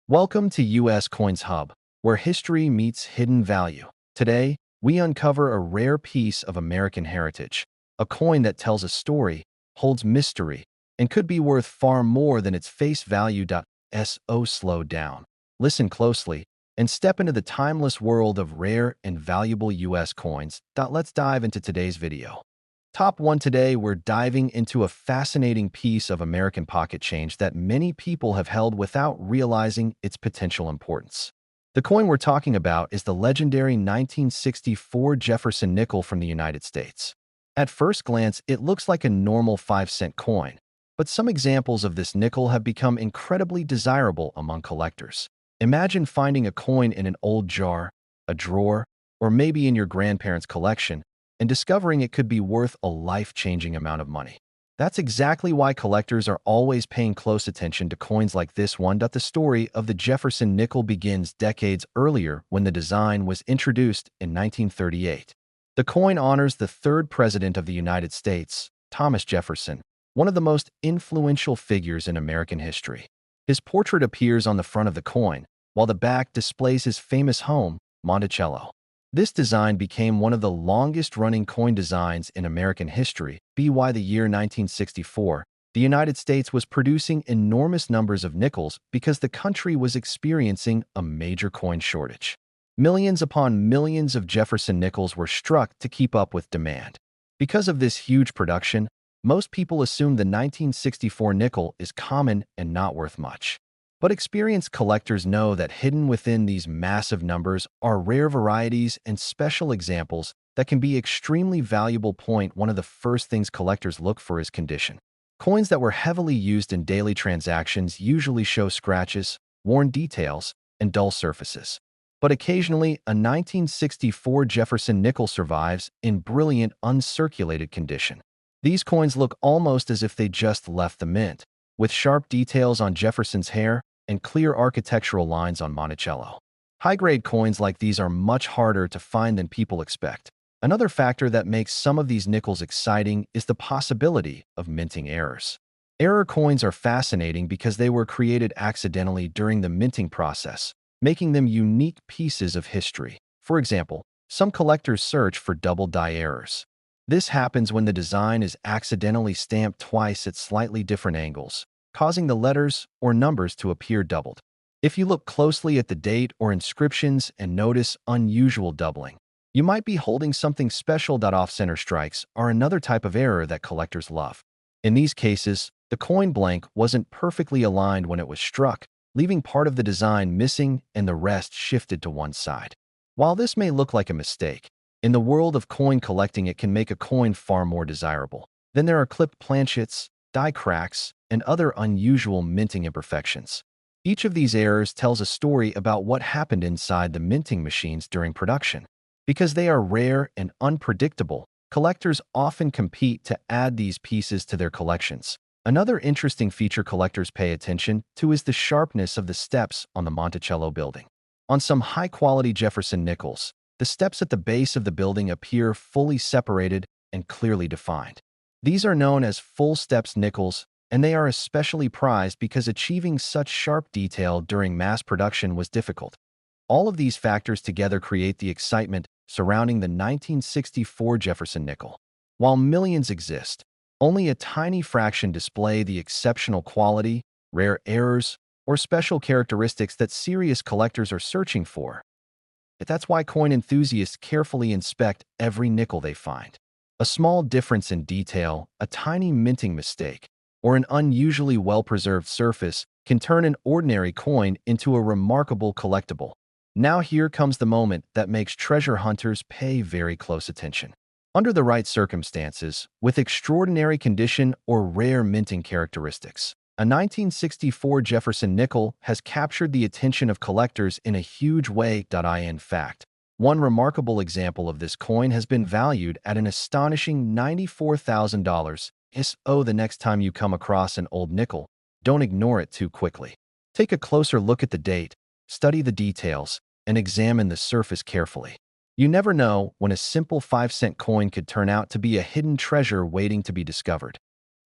Welcome to US Coins Hub, where history meets hidden value. Today, we uncover a rare piece of American heritage, a coin that tells a story, holds mystery, and could be worth far more than its face value. So slow down, listen closely, and step into the timeless world of rare and valuable US coins. Let's dive into today's video. Top 1 today, we're diving into a fascinating piece of American pocket change that many people have held without realizing its potential importance. The coin we're talking about is the legendary 1964 Jefferson Nickel from the United States. At first glance, it looks like a normal 5-cent coin, but some examples of this nickel have become incredibly desirable among collectors. Imagine finding a coin in an old jar, a drawer, or maybe in your grandparents' collection, and discovering it could be worth a life-changing amount of money. That's exactly why collectors are always paying close attention to coins like this one. The story of the Jefferson Nickel begins decades earlier when the design was introduced in 1938. The coin honors the third president of the United States, Thomas Jefferson, one of the most influential figures in American history. His portrait appears on the front of the coin, while the back displays his famous home, Monticello. This design became one of the longest-running coin designs in American history. By the year 1964, the United States was producing enormous numbers of nickels because the country was experiencing a major coin shortage. Millions upon millions of Jefferson nickels were struck to keep up with demand. Because of this huge production, most people assume the 1964 nickel is common and not worth much. But experienced collectors know that hidden within these massive numbers are rare varieties and special examples that can be extremely valuable. One of the first things collectors look for is condition. Coins that were heavily used in daily transactions usually show scratches, worn details, and dull surfaces. But occasionally, a 1964 Jefferson nickel survives in brilliant, uncirculated condition. These coins look almost as if they just left the mint, with sharp details on Jefferson's hair and clear architectural lines on Monticello. High-grade coins like these are much harder to find than people expect. Another factor that makes some of these nickels exciting is the possibility of minting errors. Error coins are fascinating because they were created accidentally during the minting process, making them unique pieces of history. For example, some collectors search for double die errors. This happens when the design is accidentally stamped twice at slightly different angles, causing the letters or numbers to appear doubled. If you look closely at the date or inscriptions and notice unusual doubling, you might be holding something special. Off-center strikes are another type of error that collectors love. In these cases, the coin blank wasn't perfectly aligned when it was struck, leaving part of the design missing and the rest shifted to one side. While this may look like a mistake, in the world of coin collecting it can make a coin far more desirable. Then there are clipped planchets, die cracks, and other unusual minting imperfections. Each of these errors tells a story about what happened inside the minting machines during production. Because they are rare and unpredictable, collectors often compete to add these pieces to their collections. Another interesting feature collectors pay attention to is the sharpness of the steps on the Monticello building. On some high-quality Jefferson nickels, the steps at the base of the building appear fully separated and clearly defined. These are known as full-steps nickels, and they are especially prized because achieving such sharp detail during mass production was difficult. All of these factors together create the excitement surrounding the 1964 Jefferson Nickel. While millions exist, only a tiny fraction display the exceptional quality, rare errors, or special characteristics that serious collectors are searching for. That's why coin enthusiasts carefully inspect every nickel they find. A small difference in detail, a tiny minting mistake, or an unusually well-preserved surface can turn an ordinary coin into a remarkable collectible. Now here comes the moment that makes treasure hunters pay very close attention. Under the right circumstances, with extraordinary condition or rare minting characteristics, a 1964 Jefferson nickel has captured the attention of collectors in a huge way. In fact, one remarkable example of this coin has been valued at an astonishing $94,000. The next time you come across an old nickel, don't ignore it too quickly. Take a closer look at the date, study the details, and examine the surface carefully. You never know when a simple 5-cent coin could turn out to be a hidden treasure waiting to be discovered.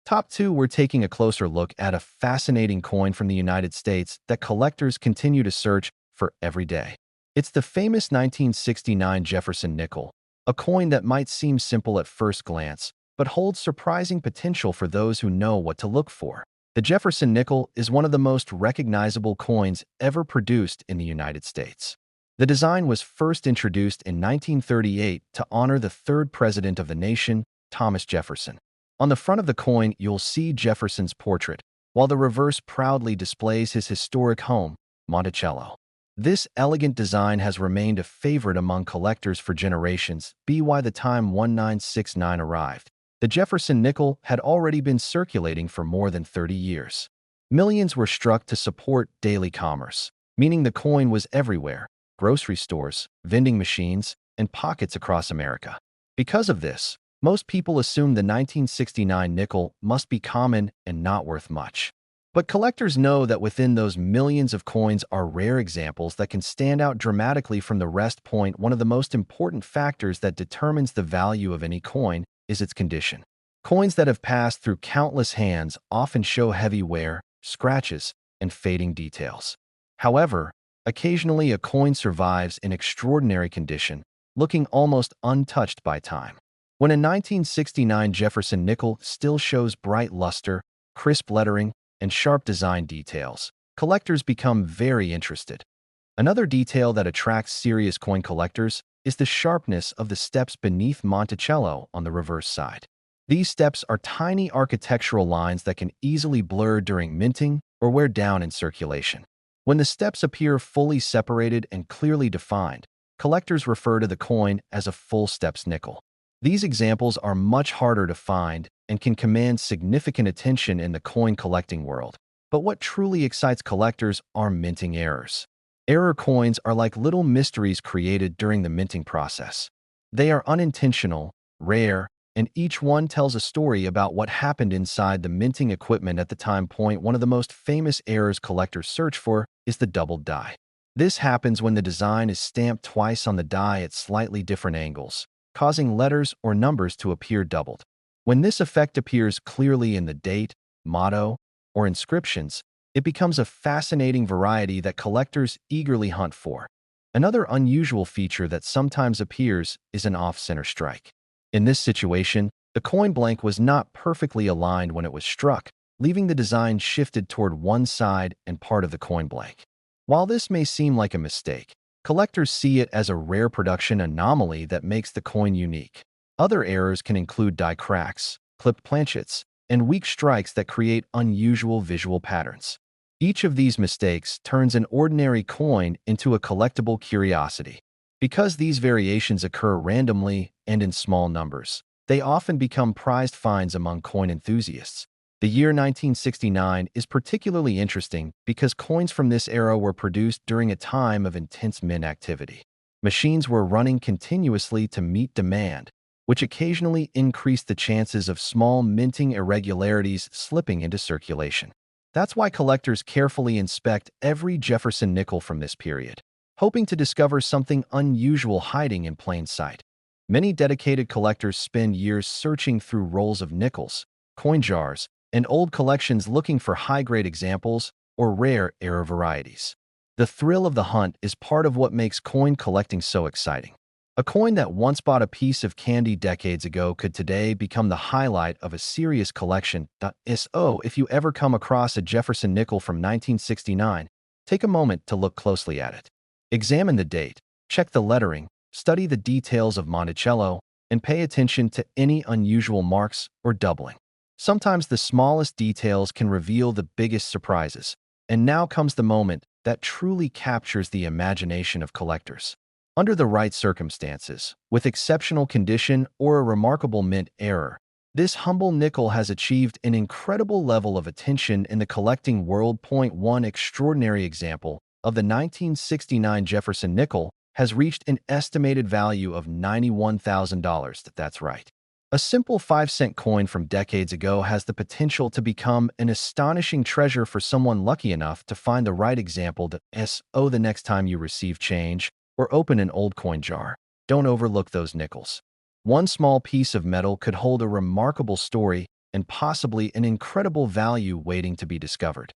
Top 2, we're taking a closer look at a fascinating coin from the United States that collectors continue to search for every day. It's the famous 1969 Jefferson Nickel, a coin that might seem simple at first glance, but holds surprising potential for those who know what to look for. The Jefferson Nickel is one of the most recognizable coins ever produced in the United States. The design was first introduced in 1938 to honor the third president of the nation, Thomas Jefferson. On the front of the coin, you'll see Jefferson's portrait, while the reverse proudly displays his historic home, Monticello. This elegant design has remained a favorite among collectors for generations. By the time 1969 arrived, the Jefferson Nickel had already been circulating for more than 30 years. Millions were struck to support daily commerce, meaning the coin was everywhere: grocery stores, vending machines, and pockets across America. Because of this, most people assumed the 1969 nickel must be common and not worth much. But collectors know that within those millions of coins are rare examples that can stand out dramatically from the rest. One of the most important factors that determines the value of any coin is its condition. Coins that have passed through countless hands often show heavy wear, scratches, and fading details. However, occasionally a coin survives in extraordinary condition, looking almost untouched by time. When a 1969 Jefferson Nickel still shows bright luster, crisp lettering, and sharp design details, collectors become very interested. Another detail that attracts serious coin collectors is the sharpness of the steps beneath Monticello on the reverse side. These steps are tiny architectural lines that can easily blur during minting or wear down in circulation. When the steps appear fully separated and clearly defined, collectors refer to the coin as a full steps nickel. These examples are much harder to find and can command significant attention in the coin collecting world. But what truly excites collectors are minting errors. Error coins are like little mysteries created during the minting process. They are unintentional, rare, and each one tells a story about what happened inside the minting equipment at the time. One of the most famous errors collectors search for is the doubled die. This happens when the design is stamped twice on the die at slightly different angles, causing letters or numbers to appear doubled. When this effect appears clearly in the date, motto, or inscriptions, it becomes a fascinating variety that collectors eagerly hunt for. Another unusual feature that sometimes appears is an off-center strike. In this situation, the coin blank was not perfectly aligned when it was struck, leaving the design shifted toward one side and part of the coin blank. While this may seem like a mistake, collectors see it as a rare production anomaly that makes the coin unique. Other errors can include die cracks, clipped planchets, and weak strikes that create unusual visual patterns. Each of these mistakes turns an ordinary coin into a collectible curiosity. Because these variations occur randomly and in small numbers, they often become prized finds among coin enthusiasts. The year 1969 is particularly interesting because coins from this era were produced during a time of intense mint activity. Machines were running continuously to meet demand, which occasionally increased the chances of small minting irregularities slipping into circulation. That's why collectors carefully inspect every Jefferson nickel from this period, hoping to discover something unusual hiding in plain sight. Many dedicated collectors spend years searching through rolls of nickels, coin jars, and old collections looking for high-grade examples or rare error varieties. The thrill of the hunt is part of what makes coin collecting so exciting. A coin that once bought a piece of candy decades ago could today become the highlight of a serious collection. So, if you ever come across a Jefferson nickel from 1969, take a moment to look closely at it. Examine the date, check the lettering, study the details of Monticello, and pay attention to any unusual marks or doubling. Sometimes the smallest details can reveal the biggest surprises. And now comes the moment that truly captures the imagination of collectors. Under the right circumstances, with exceptional condition or a remarkable mint error, this humble nickel has achieved an incredible level of attention in the collecting world. One extraordinary example of the 1969 Jefferson nickel has reached an estimated value of $91,000. That's right. A simple 5-cent coin from decades ago has the potential to become an astonishing treasure for someone lucky enough to find the right example. The next time you receive change or open an old coin jar, don't overlook those nickels. One small piece of metal could hold a remarkable story and possibly an incredible value waiting to be discovered.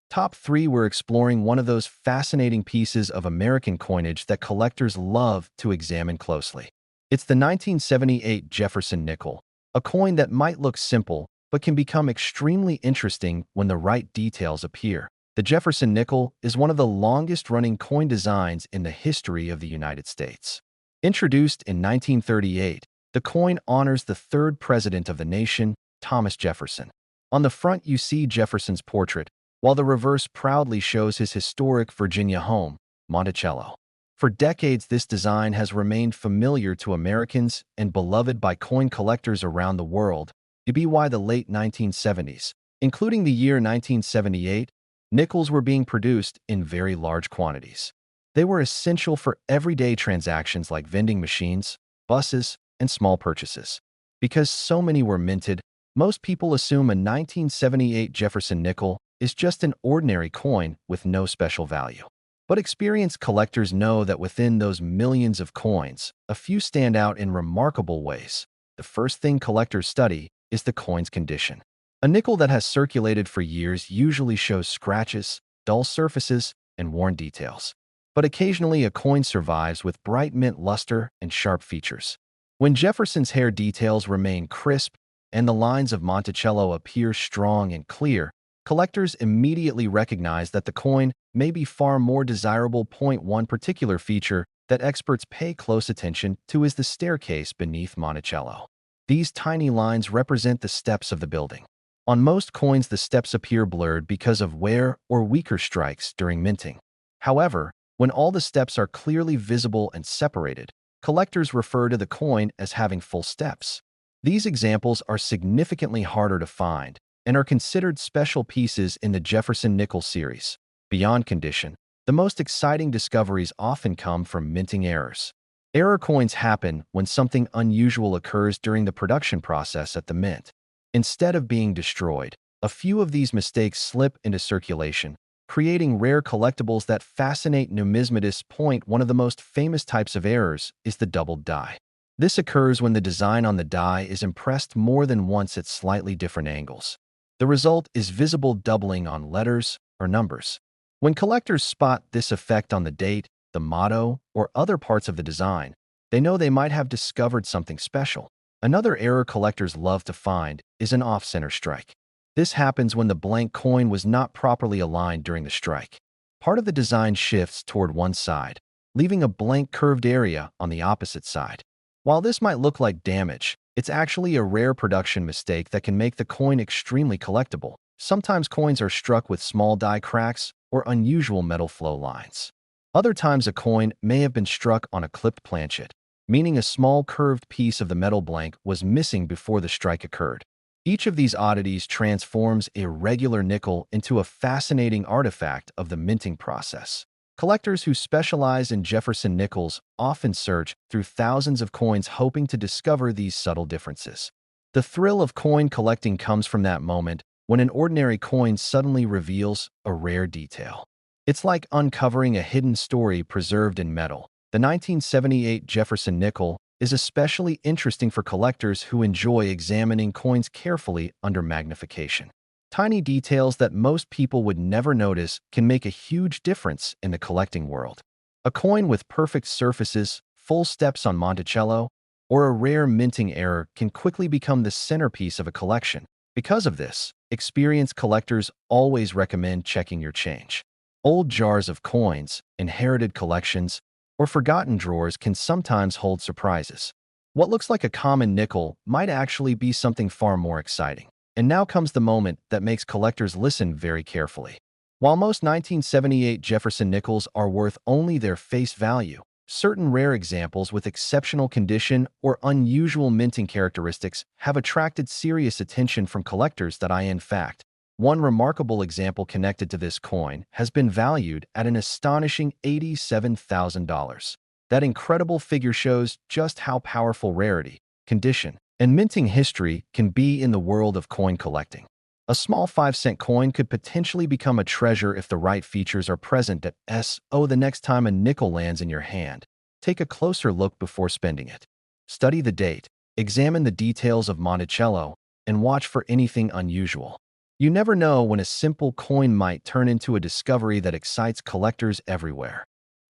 Top 3, we're exploring one of those fascinating pieces of American coinage that collectors love to examine closely. It's the 1978 Jefferson Nickel, a coin that might look simple but can become extremely interesting when the right details appear. The Jefferson Nickel is one of the longest-running coin designs in the history of the United States. Introduced in 1938, the coin honors the third president of the nation, Thomas Jefferson. On the front, you see Jefferson's portrait, while the reverse proudly shows his historic Virginia home, Monticello. For decades, this design has remained familiar to Americans and beloved by coin collectors around the world. By the late 1970s, including the year 1978, nickels were being produced in very large quantities. They were essential for everyday transactions like vending machines, buses, and small purchases. Because so many were minted, most people assume a 1978 Jefferson nickel is just an ordinary coin with no special value. But experienced collectors know that within those millions of coins, a few stand out in remarkable ways. The first thing collectors study is the coin's condition. A nickel that has circulated for years usually shows scratches, dull surfaces, and worn details. But occasionally a coin survives with bright mint luster and sharp features. When Jefferson's hair details remain crisp and the lines of Monticello appear strong and clear, collectors immediately recognize that the coin may be far more desirable. One particular feature that experts pay close attention to is the staircase beneath Monticello. These tiny lines represent the steps of the building. On most coins, the steps appear blurred because of wear or weaker strikes during minting. However, when all the steps are clearly visible and separated, collectors refer to the coin as having full steps. These examples are significantly harder to find and are considered special pieces in the Jefferson Nickel series. Beyond condition, the most exciting discoveries often come from minting errors. Error coins happen when something unusual occurs during the production process at the mint. Instead of being destroyed, a few of these mistakes slip into circulation, creating rare collectibles that fascinate numismatists. One of the most famous types of errors is the doubled die. This occurs when the design on the die is impressed more than once at slightly different angles. The result is visible doubling on letters or numbers. When collectors spot this effect on the date, the motto, or other parts of the design, they know they might have discovered something special. Another error collectors love to find is an off-center strike. This happens when the blank coin was not properly aligned during the strike. Part of the design shifts toward one side, leaving a blank curved area on the opposite side. While this might look like damage, it's actually a rare production mistake that can make the coin extremely collectible. Sometimes coins are struck with small die cracks or unusual metal flow lines. Other times a coin may have been struck on a clipped planchet, meaning a small curved piece of the metal blank was missing before the strike occurred. Each of these oddities transforms a regular nickel into a fascinating artifact of the minting process. Collectors who specialize in Jefferson nickels often search through thousands of coins hoping to discover these subtle differences. The thrill of coin collecting comes from that moment when an ordinary coin suddenly reveals a rare detail. It's like uncovering a hidden story preserved in metal. The 1978 Jefferson nickel is especially interesting for collectors who enjoy examining coins carefully under magnification. Tiny details that most people would never notice can make a huge difference in the collecting world. A coin with perfect surfaces, full steps on Monticello, or a rare minting error can quickly become the centerpiece of a collection. Because of this, experienced collectors always recommend checking your change. Old jars of coins, inherited collections, or forgotten drawers can sometimes hold surprises. What looks like a common nickel might actually be something far more exciting. And now comes the moment that makes collectors listen very carefully. While most 1978 Jefferson nickels are worth only their face value, certain rare examples with exceptional condition or unusual minting characteristics have attracted serious attention from collectors. In fact, one remarkable example connected to this coin has been valued at an astonishing $87,000. That incredible figure shows just how powerful rarity, condition, and minting history can be in the world of coin collecting. A small 5-cent coin could potentially become a treasure if the right features are present. The next time a nickel lands in your hand, take a closer look before spending it. Study the date, examine the details of Monticello, and watch for anything unusual. You never know when a simple coin might turn into a discovery that excites collectors everywhere.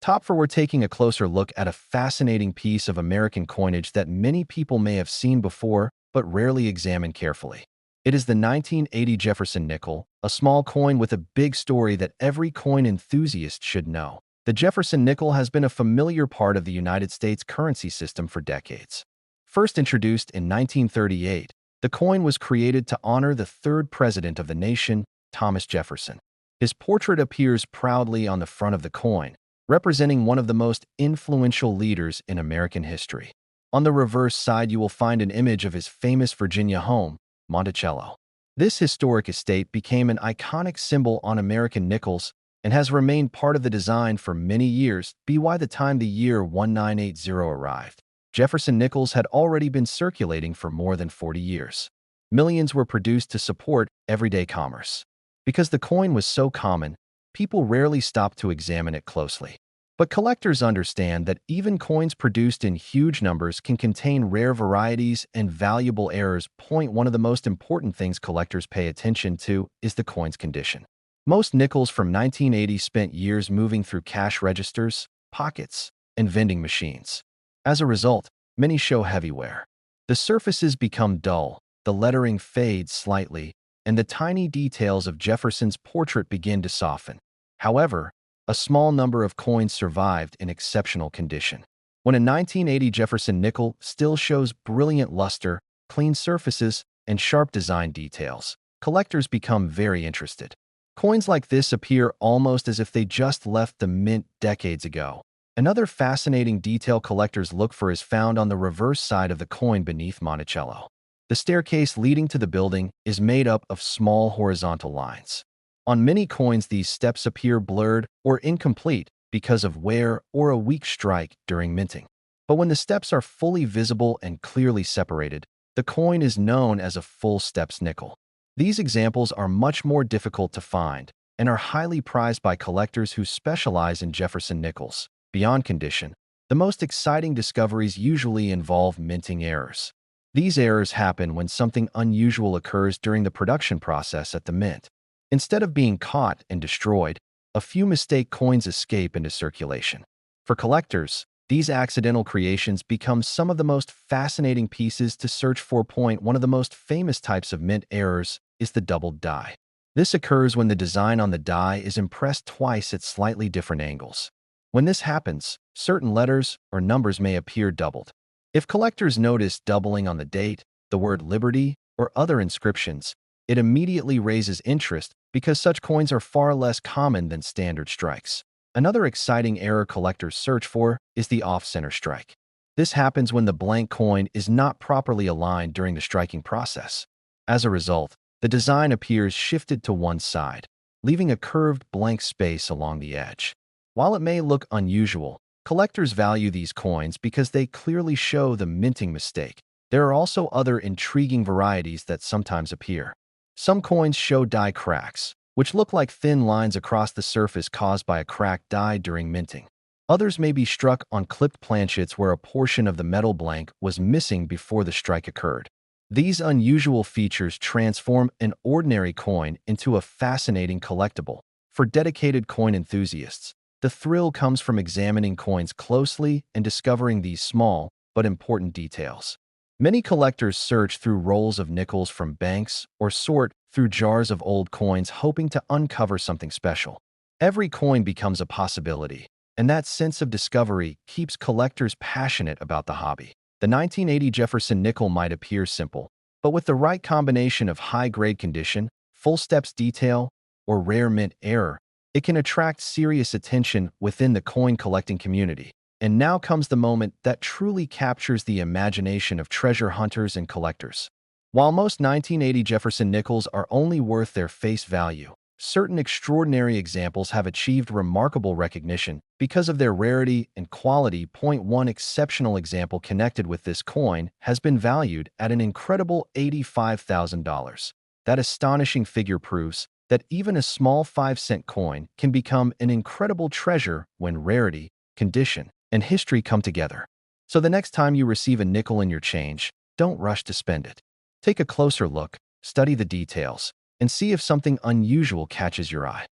Top 4, we're taking a closer look at a fascinating piece of American coinage that many people may have seen before but rarely examine carefully. It is the 1980 Jefferson Nickel, a small coin with a big story that every coin enthusiast should know. The Jefferson Nickel has been a familiar part of the United States currency system for decades. First introduced in 1938, the coin was created to honor the third president of the nation, Thomas Jefferson. His portrait appears proudly on the front of the coin, representing one of the most influential leaders in American history. On the reverse side, you will find an image of his famous Virginia home, Monticello. This historic estate became an iconic symbol on American nickels and has remained part of the design for many years. By the time the year 1980 arrived, Jefferson nickels had already been circulating for more than 40 years. Millions were produced to support everyday commerce. Because the coin was so common, people rarely stopped to examine it closely. But collectors understand that even coins produced in huge numbers can contain rare varieties and valuable errors. One of the most important things collectors pay attention to is the coin's condition. Most nickels from 1980 spent years moving through cash registers, pockets, and vending machines. As a result, many show heavy wear. The surfaces become dull, the lettering fades slightly, and the tiny details of Jefferson's portrait begin to soften. However, a small number of coins survived in exceptional condition. When a 1980 Jefferson nickel still shows brilliant luster, clean surfaces, and sharp design details, collectors become very interested. Coins like this appear almost as if they just left the mint decades ago. Another fascinating detail collectors look for is found on the reverse side of the coin beneath Monticello. The staircase leading to the building is made up of small horizontal lines. On many coins, these steps appear blurred or incomplete because of wear or a weak strike during minting. But when the steps are fully visible and clearly separated, the coin is known as a full steps nickel. These examples are much more difficult to find and are highly prized by collectors who specialize in Jefferson nickels. Beyond condition, the most exciting discoveries usually involve minting errors. These errors happen when something unusual occurs during the production process at the mint. Instead of being caught and destroyed, a few mistake coins escape into circulation. For collectors, these accidental creations become some of the most fascinating pieces to search for. One of the most famous types of mint errors is the doubled die. This occurs when the design on the die is impressed twice at slightly different angles. When this happens, certain letters or numbers may appear doubled. If collectors notice doubling on the date, the word Liberty, or other inscriptions, it immediately raises interest because such coins are far less common than standard strikes. Another exciting error collectors search for is the off-center strike. This happens when the blank coin is not properly aligned during the striking process. As a result, the design appears shifted to one side, leaving a curved blank space along the edge. While it may look unusual, collectors value these coins because they clearly show the minting mistake. There are also other intriguing varieties that sometimes appear. Some coins show die cracks, which look like thin lines across the surface caused by a cracked die during minting. Others may be struck on clipped planchets where a portion of the metal blank was missing before the strike occurred. These unusual features transform an ordinary coin into a fascinating collectible. For dedicated coin enthusiasts, the thrill comes from examining coins closely and discovering these small but important details. Many collectors search through rolls of nickels from banks or sort through jars of old coins hoping to uncover something special. Every coin becomes a possibility, and that sense of discovery keeps collectors passionate about the hobby. The 1980 Jefferson nickel might appear simple, but with the right combination of high-grade condition, full steps detail, or rare mint error, it can attract serious attention within the coin collecting community. And now comes the moment that truly captures the imagination of treasure hunters and collectors. While most 1980 Jefferson nickels are only worth their face value, certain extraordinary examples have achieved remarkable recognition because of their rarity and quality. One exceptional example connected with this coin has been valued at an incredible $85,000. That astonishing figure proves that even a small 5-cent coin can become an incredible treasure when rarity, condition, and history come together. So the next time you receive a nickel in your change, don't rush to spend it. Take a closer look, study the details, and see if something unusual catches your eye.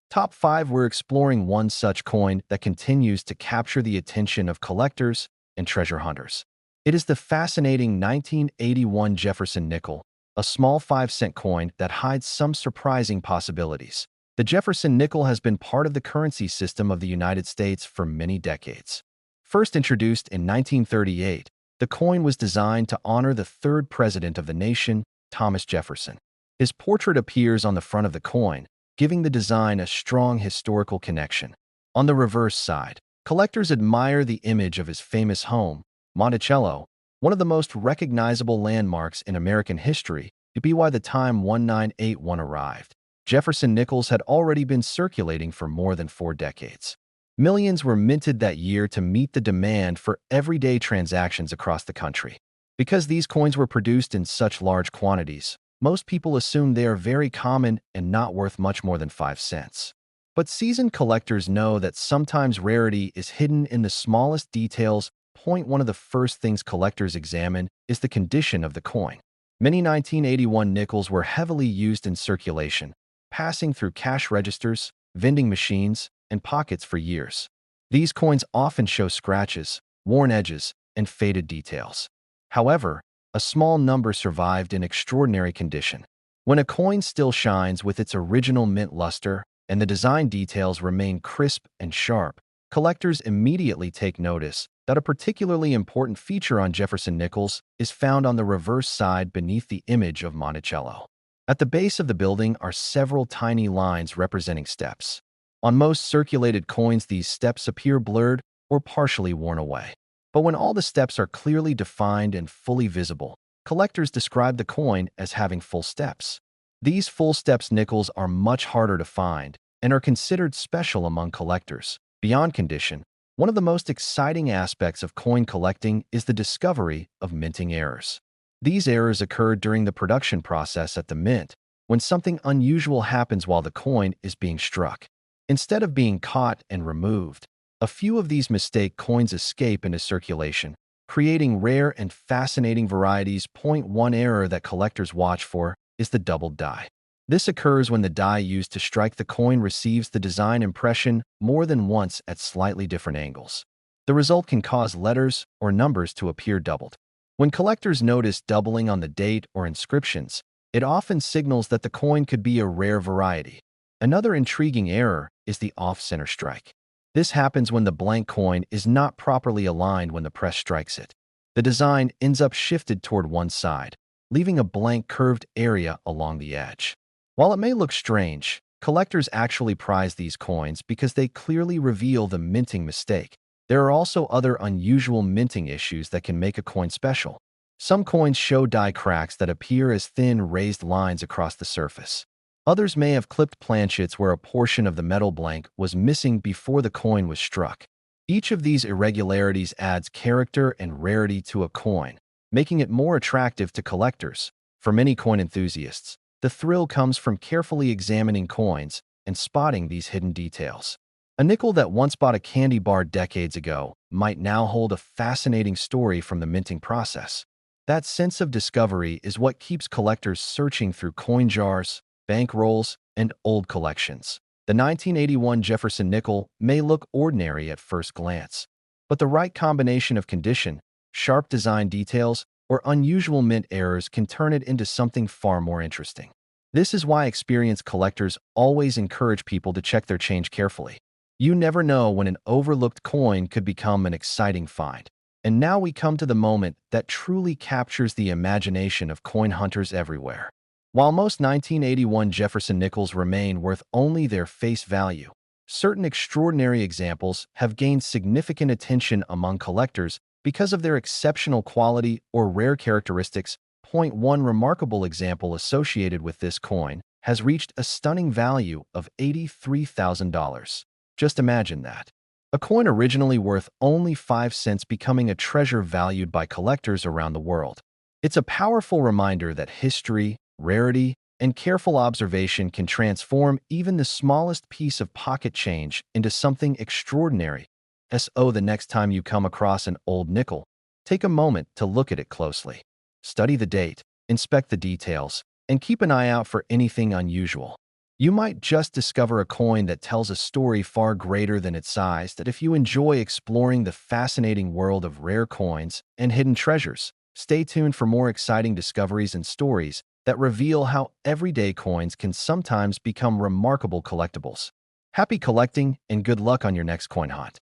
Top 5. We're exploring one such coin that continues to capture the attention of collectors and treasure hunters. It is the fascinating 1981 Jefferson Nickel, a small 5-cent coin that hides some surprising possibilities. The Jefferson Nickel has been part of the currency system of the United States for many decades. First introduced in 1938, the coin was designed to honor the third president of the nation, Thomas Jefferson. His portrait appears on the front of the coin, giving the design a strong historical connection. On the reverse side, collectors admire the image of his famous home, Monticello, one of the most recognizable landmarks in American history, to be why the time 1981 arrived. Jefferson nickels had already been circulating for more than 4 decades. Millions were minted that year to meet the demand for everyday transactions across the country. Because these coins were produced in such large quantities, most people assume they are very common and not worth much more than 5 cents. But seasoned collectors know that sometimes rarity is hidden in the smallest details. One of the first things collectors examine is the condition of the coin. Many 1981 nickels were heavily used in circulation, passing through cash registers, vending machines, and pockets for years. These coins often show scratches, worn edges, and faded details. However, a small number survived in extraordinary condition. When a coin still shines with its original mint luster and the design details remain crisp and sharp, collectors immediately take notice that a particularly important feature on Jefferson nickels is found on the reverse side beneath the image of Monticello. At the base of the building are several tiny lines representing steps. On most circulated coins, these steps appear blurred or partially worn away. But when all the steps are clearly defined and fully visible, collectors describe the coin as having full steps. These full steps nickels are much harder to find and are considered special among collectors. Beyond condition, one of the most exciting aspects of coin collecting is the discovery of minting errors. These errors occur during the production process at the mint, when something unusual happens while the coin is being struck. Instead of being caught and removed, a few of these mistake coins escape into circulation, creating rare and fascinating varieties. One error that collectors watch for is the doubled die. This occurs when the die used to strike the coin receives the design impression more than once at slightly different angles. The result can cause letters or numbers to appear doubled. When collectors notice doubling on the date or inscriptions, it often signals that the coin could be a rare variety. Another intriguing error is the off-center strike. This happens when the blank coin is not properly aligned when the press strikes it. The design ends up shifted toward one side, leaving a blank curved area along the edge. While it may look strange, collectors actually prize these coins because they clearly reveal the minting mistake. There are also other unusual minting issues that can make a coin special. Some coins show die cracks that appear as thin raised lines across the surface. Others may have clipped planchets where a portion of the metal blank was missing before the coin was struck. Each of these irregularities adds character and rarity to a coin, making it more attractive to collectors. For many coin enthusiasts, the thrill comes from carefully examining coins and spotting these hidden details. A nickel that once bought a candy bar decades ago might now hold a fascinating story from the minting process. That sense of discovery is what keeps collectors searching through coin jars, bank rolls, and old collections. The 1981 Jefferson Nickel may look ordinary at first glance, but the right combination of condition, sharp design details, or unusual mint errors can turn it into something far more interesting. This is why experienced collectors always encourage people to check their change carefully. You never know when an overlooked coin could become an exciting find. And now we come to the moment that truly captures the imagination of coin hunters everywhere. While most 1981 Jefferson nickels remain worth only their face value, certain extraordinary examples have gained significant attention among collectors because of their exceptional quality or rare characteristics. One remarkable example associated with this coin has reached a stunning value of $83,000. Just imagine that. A coin originally worth only 5 cents becoming a treasure valued by collectors around the world. It's a powerful reminder that history, rarity, and careful observation can transform even the smallest piece of pocket change into something extraordinary. The next time you come across an old nickel, take a moment to look at it closely. Study the date, inspect the details, and keep an eye out for anything unusual. You might just discover a coin that tells a story far greater than its size. That if you enjoy exploring the fascinating world of rare coins and hidden treasures, stay tuned for more exciting discoveries and stories that reveal how everyday coins can sometimes become remarkable collectibles. Happy collecting and good luck on your next coin hunt.